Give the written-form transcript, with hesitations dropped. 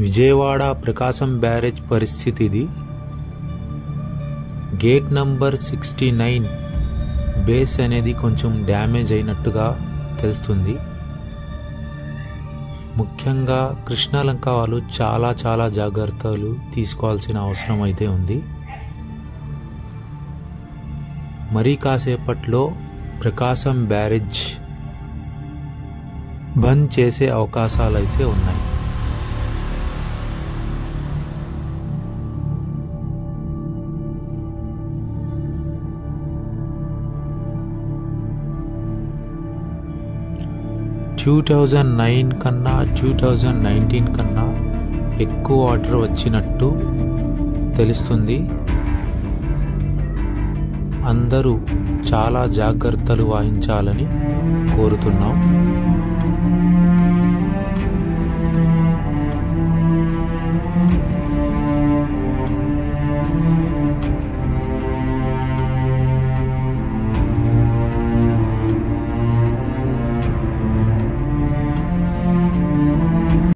విజయవాడ ప్రకాశం barrage పరిస్థితి ఇది. Gate number 69 base అనేది కొంచెం డ్యామేజ్ అయినట్టుగా తెలుస్తుంది. ముఖ్యంగా కృష్ణాలంక వాళ్ళు చాలా జాగ్రత్తలు తీసుకోవాల్సిన అవసరం అయితే ఉంది. మరి కాసేపట్లో ప్రకాశం బ్యారేజ్ బంద్ చేసే అవకాశాలు అయితే ఉన్నాయి. కన్నా 2019 కన్నా ఎక్కువ వాటర్ వచ్చినట్టు తెలుస్తుంది. అందరూ చాలా జాగ్రత్తలు వహించాలని కోరుతున్నాం.